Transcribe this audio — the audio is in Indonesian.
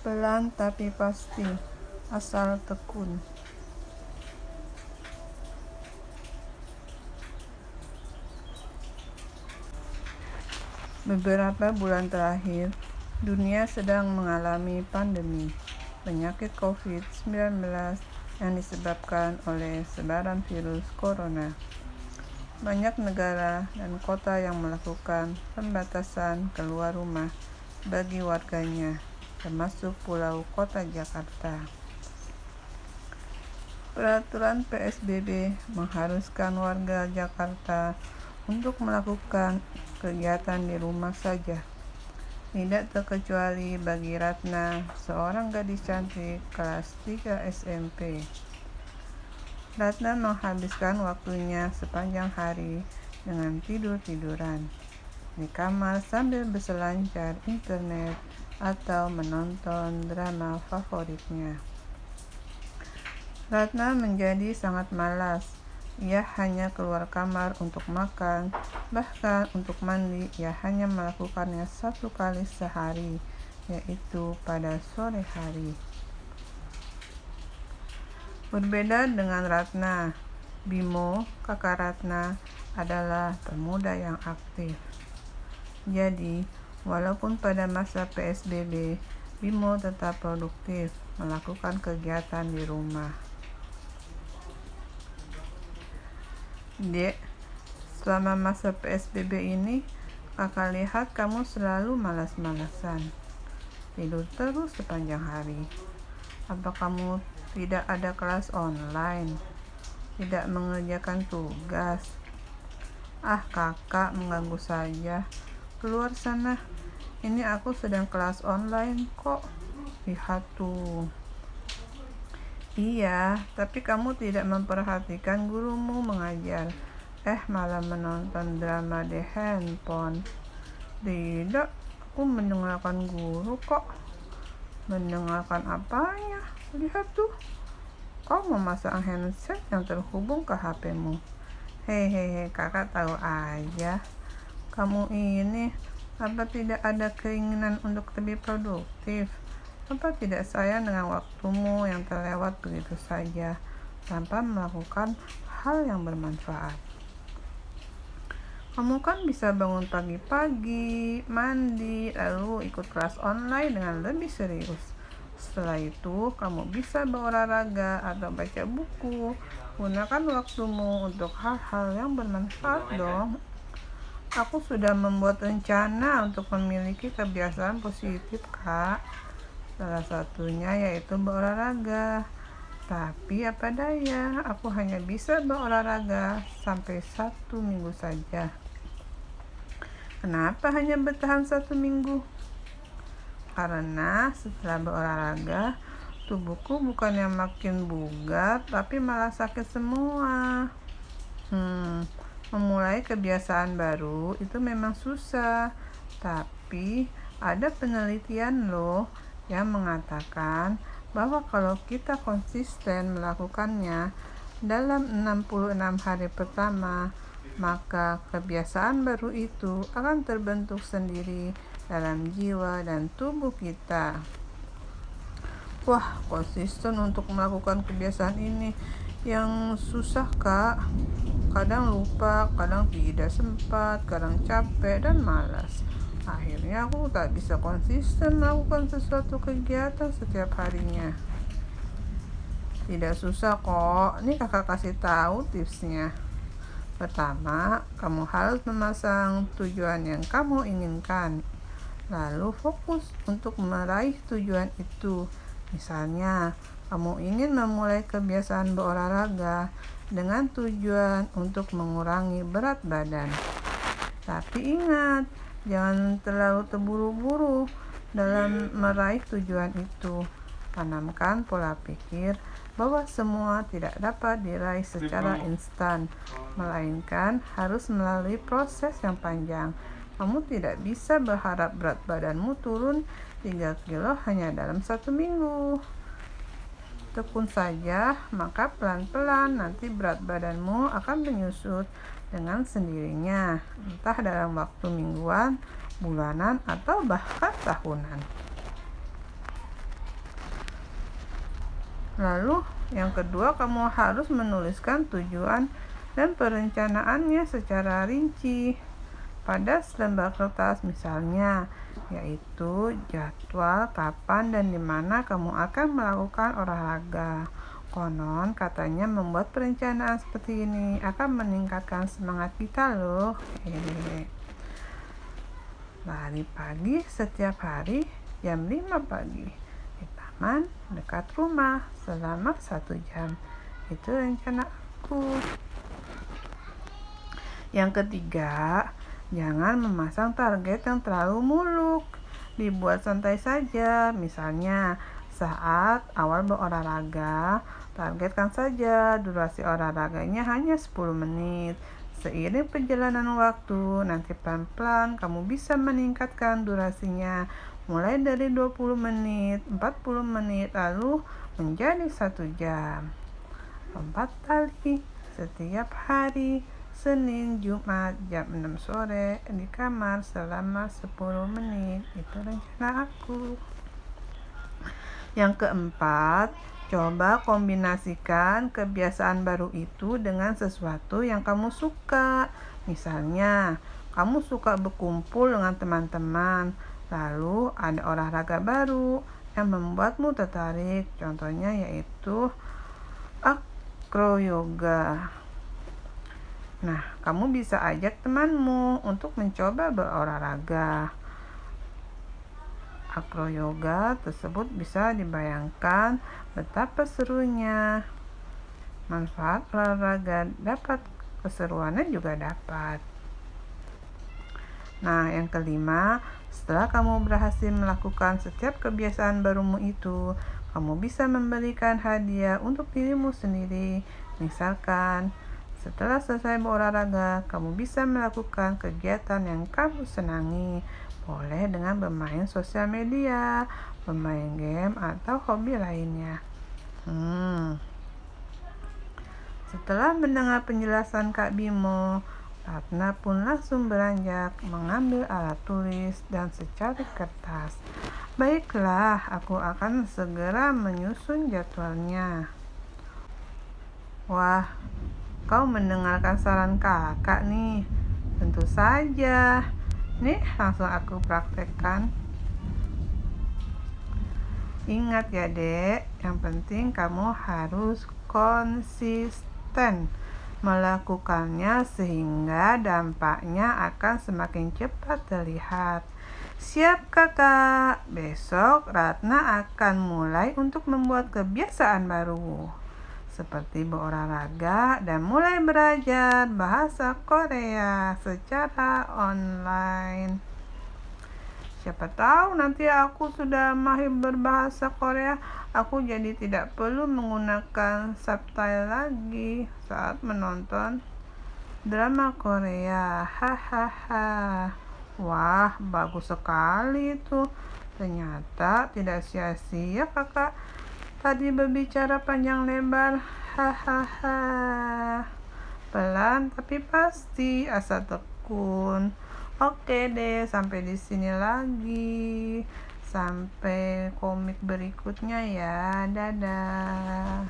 Pelan tapi pasti, asal tekun. Beberapa bulan terakhir, dunia sedang mengalami pandemi penyakit COVID-19 yang disebabkan oleh sebaran virus corona. Banyak negara dan kota yang melakukan pembatasan keluar rumah bagi warganya, termasuk pulau kota Jakarta. Peraturan PSBB mengharuskan warga Jakarta untuk melakukan kegiatan di rumah saja. Tidak terkecuali bagi Ratna, seorang gadis cantik kelas 3 SMP. Ratna menghabiskan waktunya sepanjang hari dengan tidur-tiduran di kamar sambil berselancar internet atau menonton drama favoritnya. Ratna menjadi sangat malas. Ia hanya keluar kamar untuk makan, bahkan untuk mandi ia hanya melakukannya 1 kali sehari, yaitu pada sore hari. Berbeda dengan Ratna, Bimo, kakak Ratna, adalah pemuda yang aktif. Jadi, walaupun pada masa PSBB, Bimo tetap produktif melakukan kegiatan di rumah. Dek, selama masa PSBB ini, kakak lihat kamu selalu malas-malasan. Tidur terus sepanjang hari. Apa kamu tidak ada kelas online? Tidak mengerjakan tugas? Kakak mengganggu saja. Keluar sana. Ini aku sedang kelas online kok. Lihat tuh. Iya, tapi kamu tidak memperhatikan gurumu mengajar. Malah menonton drama di handphone. Tidak, aku mendengarkan guru kok. Mendengarkan apanya? Lihat tuh. Kau memasang handset yang terhubung ke HP-mu. Hehehe, kakak tahu aja. Kamu ini, apa tidak ada keinginan untuk lebih produktif? Apa tidak sayang dengan waktumu yang terlewat begitu saja tanpa melakukan hal yang bermanfaat? Kamu kan bisa bangun pagi-pagi, mandi, lalu ikut kelas online dengan lebih serius. Setelah itu, kamu bisa berolahraga atau baca buku. Gunakan waktumu untuk hal-hal yang bermanfaat dong. Aku sudah membuat rencana untuk memiliki kebiasaan positif, Kak. Salah satunya yaitu berolahraga. Tapi apa daya, aku hanya bisa berolahraga sampai 1 minggu saja. Kenapa hanya bertahan 1 minggu? Karena setelah berolahraga, tubuhku bukannya makin bugar, tapi malah sakit semua. Memulai kebiasaan baru itu memang susah, tapi ada penelitian loh yang mengatakan bahwa kalau kita konsisten melakukannya dalam 66 hari pertama, maka kebiasaan baru itu akan terbentuk sendiri dalam jiwa dan tubuh kita. Wah, konsisten untuk melakukan kebiasaan ini yang susah, Kak. Kadang lupa, kadang tidak sempat, kadang capek dan malas. Akhirnya aku tak bisa konsisten melakukan sesuatu kegiatan setiap harinya. Tidak susah kok, ini kakak kasih tahu tipsnya. Pertama, kamu harus memasang tujuan yang kamu inginkan. Lalu fokus untuk meraih tujuan itu. Misalnya, kamu ingin memulai kebiasaan berolahraga dengan tujuan untuk mengurangi berat badan. Tapi ingat, jangan terlalu terburu-buru dalam meraih tujuan itu. Tanamkan pola pikir bahwa semua tidak dapat diraih secara instan, melainkan harus melalui proses yang panjang. Kamu tidak bisa berharap berat badanmu turun 3 kilo hanya dalam 1 minggu. Tekun saja, maka pelan-pelan nanti berat badanmu akan menyusut dengan sendirinya, entah dalam waktu mingguan, bulanan, atau bahkan tahunan. Lalu yang kedua, kamu harus menuliskan tujuan dan perencanaannya secara rinci pada selembar kertas, misalnya yaitu jadwal kapan dan di mana kamu akan melakukan olahraga. Konon katanya membuat perencanaan seperti ini akan meningkatkan semangat kita loh. Lari pagi setiap hari jam 5 pagi di taman dekat rumah selama 1 jam. Itu rencana aku. Yang ketiga, jangan memasang target yang terlalu muluk. Dibuat santai saja. Misalnya, saat awal berolahraga, targetkan saja durasi olahraganya hanya 10 menit. Seiring perjalanan waktu, nanti pelan-pelan kamu bisa meningkatkan durasinya. Mulai dari 20 menit, 40 menit, lalu menjadi 1 jam. Lompat tali setiap hari, Senin, Jumat, jam 6 sore di kamar selama 10 menit. Itu rencana aku. Yang keempat, coba kombinasikan kebiasaan baru itu dengan sesuatu yang kamu suka. Misalnya, kamu suka berkumpul dengan teman-teman, lalu ada olahraga baru yang membuatmu tertarik. Contohnya yaitu acroyoga. Nah, kamu bisa ajak temanmu untuk mencoba berolahraga. Acroyoga tersebut bisa dibayangkan betapa serunya. Manfaat olahraga dapat, keseruannya juga dapat. Nah, yang kelima, setelah kamu berhasil melakukan setiap kebiasaan barumu itu, kamu bisa memberikan hadiah untuk dirimu sendiri. Misalkan, setelah selesai berolahraga, kamu bisa melakukan kegiatan yang kamu senangi. Boleh dengan bermain sosial media, bermain game, atau hobi lainnya. Setelah mendengar penjelasan Kak Bimo, Ratna pun langsung beranjak mengambil alat tulis dan secari kertas. Baiklah, aku akan segera menyusun jadwalnya. Wah, kau mendengarkan saran kakak nih? Tentu saja. Nih, langsung aku praktekkan. Ingat ya, Dek, yang penting kamu harus konsisten melakukannya sehingga dampaknya akan semakin cepat terlihat. Siap kakak, besok Ratna akan mulai untuk membuat kebiasaan baru seperti berolahraga dan mulai belajar bahasa Korea secara online. Siapa tahu nanti aku sudah mahir berbahasa Korea, aku jadi tidak perlu menggunakan subtitle lagi saat menonton drama Korea. Hahaha. Wah, bagus sekali itu. Ternyata tidak sia-sia kakak tadi berbicara panjang lebar. Hahaha. Pelan tapi pasti, asal tekun. Oke deh, sampai di sini lagi. Sampai komik berikutnya ya. Dadah.